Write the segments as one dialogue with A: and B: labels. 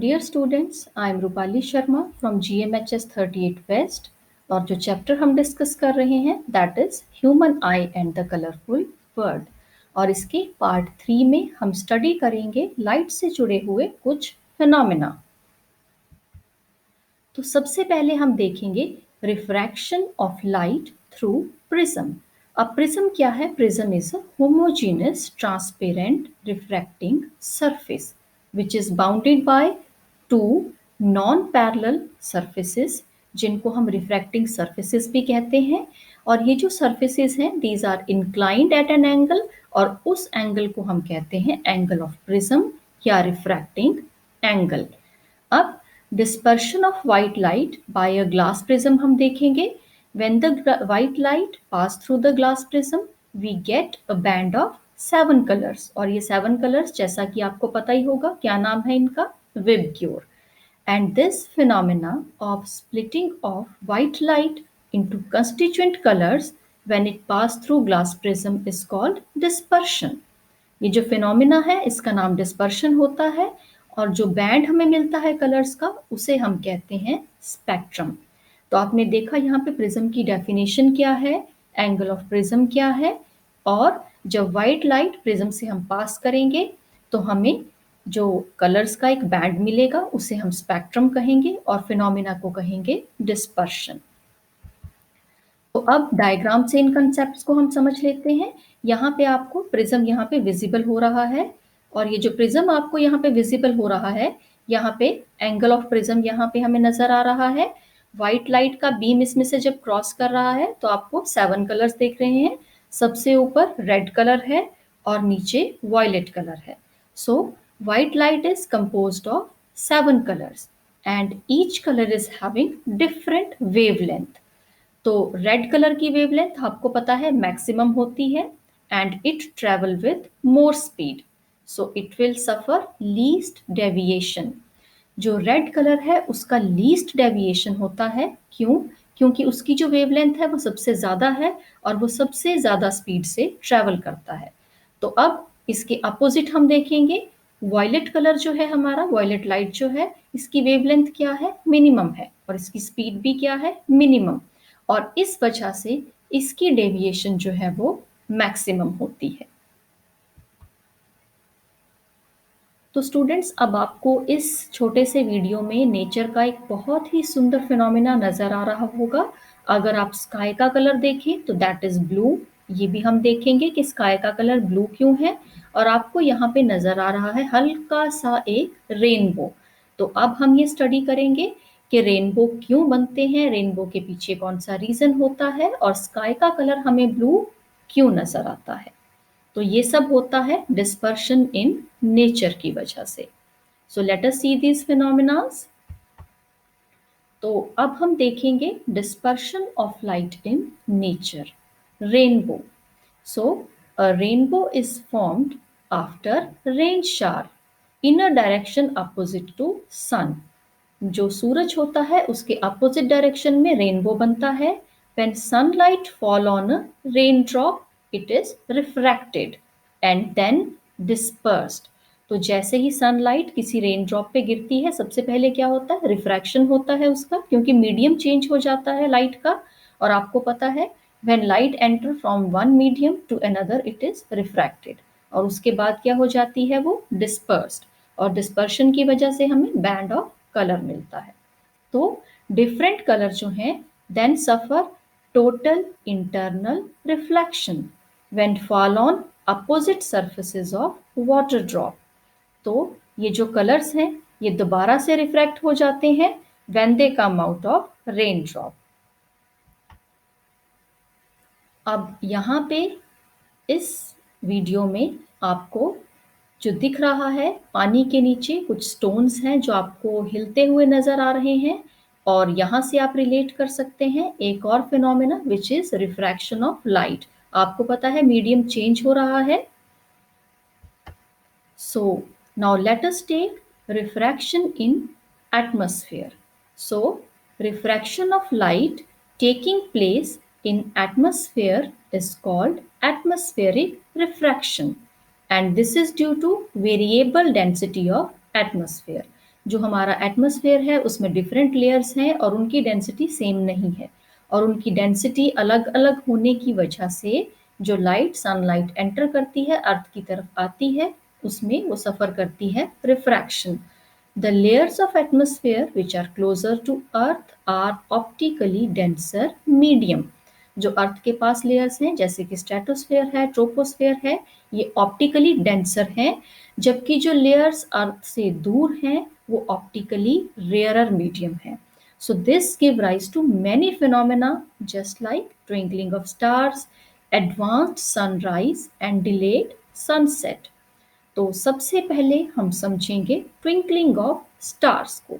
A: Dear students, I am Rupali Sharma from GMHS 38 west और जो chapter हम डिस्कस कर रहे हैं that is human eye and the colourful world. और इसके पार्ट 3 में हम स्टडी करेंगे लाइट से जुड़े हुए कुछ फिनोमेना। तो सबसे पहले हम देखेंगे refraction of light through prism. अब प्रिज्म क्या है? Prism is a homogeneous transparent refracting surface which is bounded by two non-parallel surfaces जिनको हम रिफ्रैक्टिंग surfaces भी कहते हैं। और ये जो surfaces हैं these are inclined at an angle और उस एंगल को हम कहते हैं एंगल ऑफ प्रिज्म या रिफ्रैक्टिंग एंगल। अब dispersion of white light by a glass prism हम देखेंगे। When the white light pass through the glass prism, we get a band of 7 colors और ये 7 colors जैसा कि आपको पता ही होगा क्या नाम है इनका? Vibgyor. And this phenomena of splitting of white light into constituent colors when it pass through glass prism is called dispersion. ये जो फिनोमिना है इसका नाम डिस्पर्शन होता है और जो बैंड हमें मिलता है कलर्स का उसे हम कहते हैं स्पेक्ट्रम। तो आपने देखा यहाँ पे प्रिज्म की डेफिनेशन क्या है, एंगल ऑफ प्रिज्म क्या है, और जब व्हाइट लाइट प्रिज्म से हम पास करेंगे तो हमें जो कलर्स का एक बैंड मिलेगा उसे हम स्पेक्ट्रम कहेंगे और फिनोमिना को कहेंगे डिस्पर्शन। तो अब डायग्राम से इन कंसेप्ट्स को हम समझ लेते हैं। यहाँ पे आपको प्रिज्म यहाँ पे विजिबल हो रहा है और ये जो प्रिज्म आपको यहाँ पे विजिबल हो रहा है यहाँ पे एंगल ऑफ प्रिज्म यहाँ पे हमें नजर आ रहा है। व्हाइट लाइट का बीम इसमें से जब क्रॉस कर रहा है तो आपको 7 कलर्स देख रहे हैं। सबसे ऊपर रेड कलर है और नीचे वॉयलेट कलर है। So white light is composed of 7 colours and each colour is having different wavelength. तो रेड कलर की वेवलेंथ आपको पता है मैक्सिमम होती है and it travel with more speed, so it will suffer least deviation. जो red colour है उसका लीस्ट डेविएशन होता है। क्यों? क्योंकि उसकी जो वेवलेंथ है वो सबसे ज़्यादा है और वो सबसे ज़्यादा स्पीड से ट्रेवल करता है। तो अब इसके अपोजिट हम देखेंगे, वॉयलेट कलर जो है हमारा, वॉयलेट लाइट जो है इसकी वेवलेंथ क्या है? मिनिमम है और इसकी स्पीड भी क्या है? मिनिमम। और इस वजह से इसकी डेविएशन जो है वो मैक्सिमम होती है। तो स्टूडेंट्स अब आपको इस छोटे से वीडियो में नेचर का एक बहुत ही सुंदर फिनोमिना नजर आ रहा होगा। अगर आप स्काई का कलर देखें तो दैट इज ब्लू। ये भी हम देखेंगे कि स्काई का कलर ब्लू क्यों है। और आपको यहाँ पे नजर आ रहा है हल्का सा एक रेनबो। तो अब हम ये स्टडी करेंगे कि रेनबो क्यों बनते हैं, रेनबो के पीछे कौन सा रीजन होता है और स्काई का कलर हमें ब्लू क्यों नजर आता है। तो ये सब होता है डिस्पर्शन इन नेचर की वजह से। So let us see these phenomenas. तो अब हम देखेंगे dispersion of light in nature. Rainbow. So a rainbow is formed after rain shower in a direction opposite to sun. जो सूरज होता है उसके अपोजिट डायरेक्शन में रेनबो बनता है। When sunlight fall on a raindrop, it is refracted and then dispersed. तो जैसे ही सनलाइट किसी रेन ड्रॉप पे गिरती है सबसे पहले क्या होता है? रिफ्रैक्शन होता है उसका, क्योंकि मीडियम चेंज हो जाता है लाइट का। और आपको पता है when light enter from one medium to another it is refracted और उसके बाद क्या हो जाती है? वो dispersed और डिस्पर्शन की वजह से हमें बैंड ऑफ कलर मिलता है। तो डिफरेंट कलर जो हैं then suffer total internal reflection when fall on opposite surfaces of water drop. तो ये जो कलर्स हैं ये दोबारा से रिफ्रैक्ट हो जाते हैं when they come out of rain drop. अब यहाँ पे इस वीडियो में आपको जो दिख रहा है पानी के नीचे कुछ स्टोन्स हैं जो आपको हिलते हुए नजर आ रहे हैं और यहाँ से आप रिलेट कर सकते हैं एक और phenomena which is refraction of light. आपको पता है मीडियम चेंज हो रहा है। So now let us take refraction in atmosphere. So refraction of light taking place in atmosphere is called atmospheric refraction and this is due to variable density of atmosphere. जो हमारा atmosphere है उसमें different layers हैं और उनकी density same नहीं है, और उनकी डेंसिटी अलग अलग होने की वजह से जो लाइट सनलाइट एंटर करती है अर्थ की तरफ आती है उसमें वो सफ़र करती है refraction. The layers of atmosphere which are closer to earth are optically denser medium। जो अर्थ के पास लेयर्स हैं जैसे कि स्ट्रेटोस्फेयर है, ट्रोपोस्फेयर है, ये ऑप्टिकली डेंसर हैं, जबकि जो लेयर्स अर्थ से दूर हैं वो ऑप्टिकली रेयरर मीडियम है। So this give rise to many phenomena just like twinkling of stars, advanced sunrise and delayed sunset। तो सबसे पहले हम समझेंगे ट्विंकलिंग ऑफ स्टार्स को।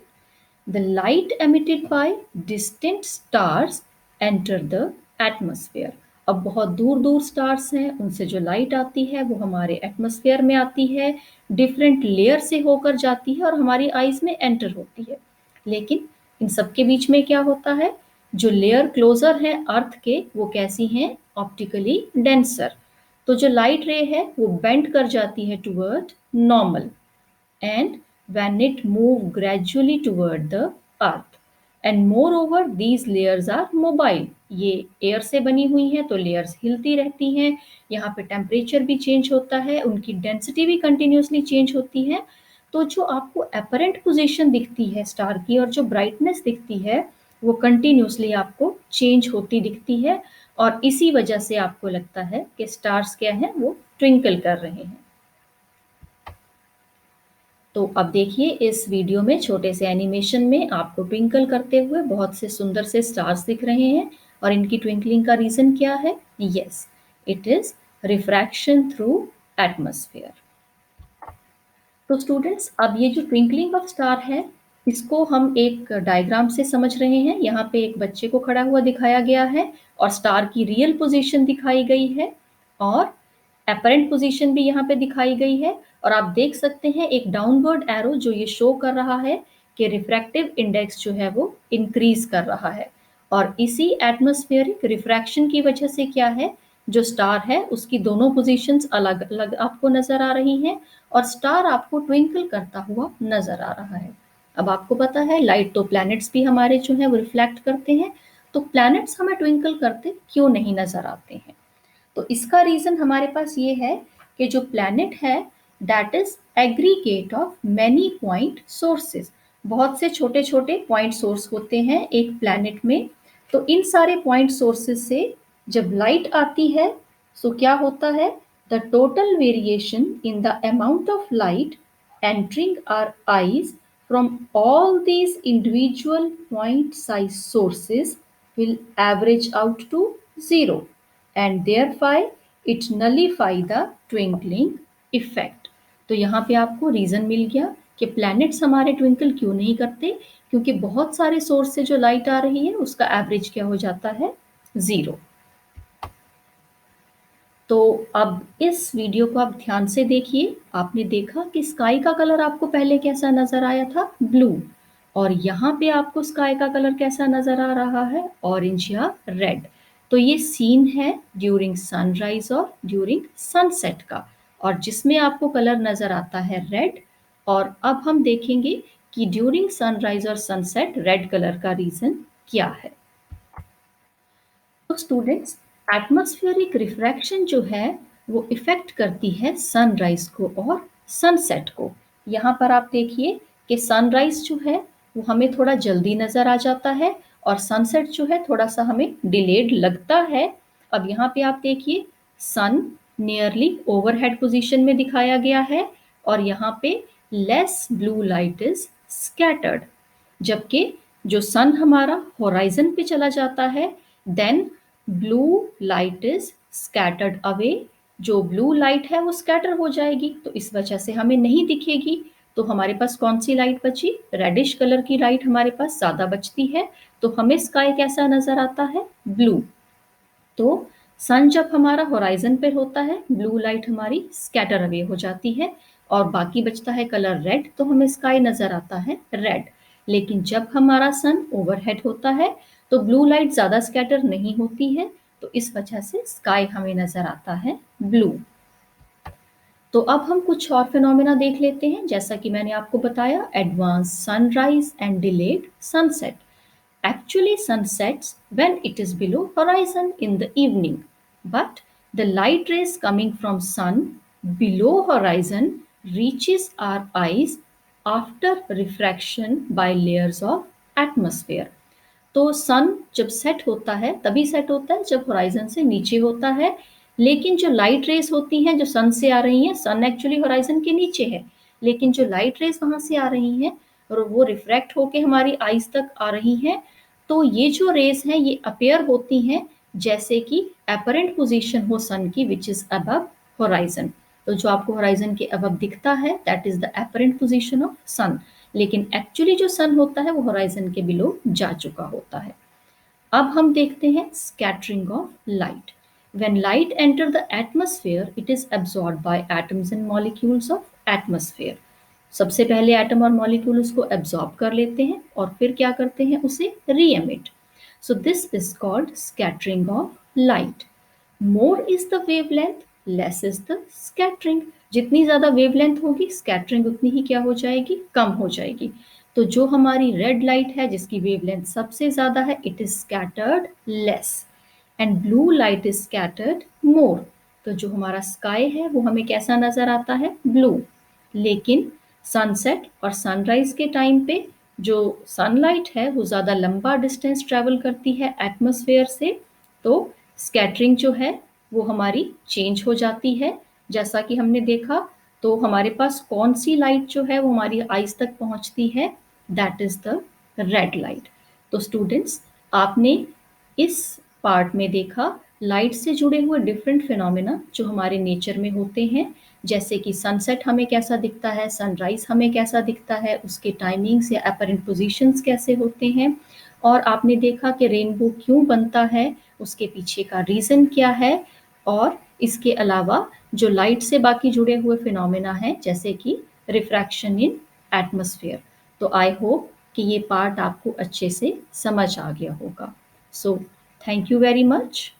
A: The light emitted by distant stars enter the atmosphere. अब बहुत दूर दूर स्टार्स हैं, उनसे जो लाइट आती है वो हमारे एटमॉस्फेयर में आती है, डिफरेंट लेयर से होकर जाती है और हमारी आइज में एंटर होती है। लेकिन इन सबके बीच में क्या होता है, जो लेयर क्लोजर है अर्थ के वो कैसी हैं, ऑप्टिकली डेंसर। तो जो लाइट रे है वो बेंड कर जाती है toward normal and when it move gradually toward the earth and moreover these layers are mobile। ये एयर से बनी हुई हैं तो लेयर्स हिलती रहती हैं, यहाँ पे टेम्परेचर भी चेंज होता है, उनकी डेंसिटी भी कंटिन्यूसली चेंज होती है। तो जो आपको अपरेंट पोजीशन दिखती है स्टार की और जो ब्राइटनेस दिखती है वो कंटिन्यूसली आपको चेंज होती दिखती है, और इसी वजह से आपको लगता है कि स्टार्स क्या हैं, वो ट्विंकल कर रहे हैं। तो अब देखिए इस वीडियो में छोटे से एनिमेशन में आपको ट्विंकल करते हुए बहुत से सुंदर से स्टार्स दिख रहे हैं, और इनकी ट्विंकलिंग का रीजन क्या है, yes it is refraction through atmosphere. तो स्टूडेंट्स अब ये जो ट्विंकलिंग ऑफ स्टार है इसको हम एक डायग्राम से समझ रहे हैं। यहाँ पे एक बच्चे को खड़ा हुआ दिखाया गया है और स्टार की रियल पोजीशन दिखाई गई है और अपरेंट पोजीशन भी यहाँ पे दिखाई गई है, और आप देख सकते हैं एक डाउनवर्ड एरो जो ये शो कर रहा है कि रिफ्रैक्टिव इंडेक्स जो है वो इंक्रीज कर रहा है। और इसी एटमॉस्फेरिक रिफ्रैक्शन की वजह से क्या है, जो स्टार है उसकी दोनों पोजीशंस अलग अलग आपको नजर आ रही हैं और स्टार आपको ट्विंकल करता हुआ नजर आ रहा है। अब आपको पता है लाइट तो प्लैनेट्स भी हमारे जो है वो रिफ्लेक्ट करते हैं, तो प्लैनेट्स हमें ट्विंकल करते क्यों नहीं नजर आते हैं। तो इसका रीजन हमारे पास ये है कि जो प्लैनेट है that is aggregate of many point sources. बहुत से छोटे छोटे पॉइंट सोर्स होते हैं एक प्लैनेट में, तो इन सारे पॉइंट सोर्सेज से जब लाइट आती है तो क्या होता है, the total variation in the amount of light entering our eyes from all these individual point size sources will average out to zero and thereby it nullify the twinkling effect। तो यहाँ पे आपको रीजन मिल गया कि planets हमारे twinkle क्यों नहीं करते, क्योंकि बहुत सारे सोर्स से जो लाइट आ रही है उसका एवरेज क्या हो जाता है, जीरो। तो अब इस वीडियो को आप ध्यान से देखिए। आपने देखा कि स्काई का कलर आपको पहले कैसा नजर आया था, ब्लू, और यहाँ पे आपको स्काई का कलर कैसा नजर आ रहा है, ऑरेंज या रेड। तो ये सीन है ड्यूरिंग सनराइज और ड्यूरिंग सनसेट का, और जिसमें आपको कलर नजर आता है रेड। और अब हम देखेंगे कि ड्यूरिंग सनराइज और सनसेट रेड कलर का रीजन क्या है। तो स्टूडेंट्स एटमॉस्फेरिक रिफ्रैक्शन जो है वो इफेक्ट करती है सनराइज को और सनसेट को। यहाँ पर आप देखिए कि सनराइज जो है वो हमें थोड़ा जल्दी नजर आ जाता है और सनसेट जो है थोड़ा सा हमें डिलेड लगता है। अब यहाँ पे आप देखिए सन नियरली ओवरहेड पोजीशन में दिखाया गया है और यहाँ पे less blue light is scattered, जबकि जो सन हमारा होराइजन पे चला जाता है then blue light is scattered away. जो ब्लू लाइट है वो स्कैटर हो जाएगी तो इस वजह से हमें नहीं दिखेगी। तो हमारे पास कौन सी लाइट बची, रेडिश कलर की लाइट हमारे पास ज्यादा बचती है, तो हमें स्काई कैसा नजर आता है, ब्लू। तो सन जब हमारा होराइजन पर होता है ब्लू लाइट हमारी स्कैटर अवे हो जाती है और बाकी बचता है कलर रेड, तो हमें स्काई नजर आता है रेड। लेकिन जब हमारा सन ओवरहेड होता है तो ब्लू लाइट ज़्यादा स्कैटर नहीं होती है, तो इस वजह से स्काई हमें नज़र आता है ब्लू। तो अब हम कुछ और फिनोमेना देख लेते हैं, जैसा कि मैंने आपको बताया, advance sunrise and delayed sunset. Actually, sun sets when it is below horizon in the evening, but the light rays coming from sun below horizon reaches our eyes after refraction by layers of atmosphere. तो सन जब set होता है तभी set होता है जब horizon से नीचे होता है, लेकिन जो लाइट रेस होती हैं जो सन से आ रही हैं, सन एक्चुअली होराइजन के नीचे है, लेकिन जो लाइट रेस वहां से आ रही हैं और वो रिफ्रैक्ट होके हमारी आईज तक आ रही हैं, तो ये जो रेस हैं ये अपेयर होती हैं जैसे कि अपरेंट पोजीशन हो सन की विच इज अबव होराइजन। तो जो आपको होराइजन के अबव दिखता है that is the apparent position of sun, लेकिन एक्चुअली जो सन होता है वो होराइजन के बिलो जा चुका होता है। अब हम देखते हैं scattering of light. When light enter the atmosphere, it is absorbed by atoms and molecules of atmosphere. सबसे पहले एटम और मॉलिक्यूल उसको एब्जॉर्ब कर लेते हैं और फिर क्या करते हैं, उसे री emit. So this is called scattering of light. More is the wavelength, less is the scattering. जितनी ज्यादा वेवलेंथ होगी स्कैटरिंग उतनी ही क्या हो जाएगी, कम हो जाएगी। तो जो हमारी रेड लाइट है जिसकी वेवलेंथ सबसे ज्यादा है, it is scattered less, and blue light is scattered more. तो जो हमारा स्काई है वो हमें कैसा नजर आता है, ब्लू। लेकिन सनसेट और सनराइज के टाइम पे जो सनलाइट है वो ज़्यादा लंबा डिस्टेंस ट्रैवल करती है एटमॉस्फेयर से, तो स्कैटरिंग जो है वो हमारी चेंज हो जाती है। जैसा कि हमने देखा, तो हमारे पास कौन सी लाइट जो है वो हमारी आइज तक पहुंचती है, that is the red light. तो स्टूडेंट्स, आपने इस पार्ट में देखा लाइट से जुड़े हुए डिफरेंट फिनोमेना जो हमारे नेचर में होते हैं, जैसे कि सनसेट हमें कैसा दिखता है, सनराइज हमें कैसा दिखता है, उसके टाइमिंग्स या अपरेंट पोजीशंस कैसे होते हैं, और आपने देखा कि रेनबो क्यों बनता है, उसके पीछे का रीज़न क्या है, और इसके अलावा जो लाइट से बाकी जुड़े हुए फिनोमेना हैं जैसे कि रिफ्रैक्शन इन एटमॉस्फेयर। तो आई होप कि ये पार्ट आपको अच्छे से समझ आ गया होगा। So thank you very much.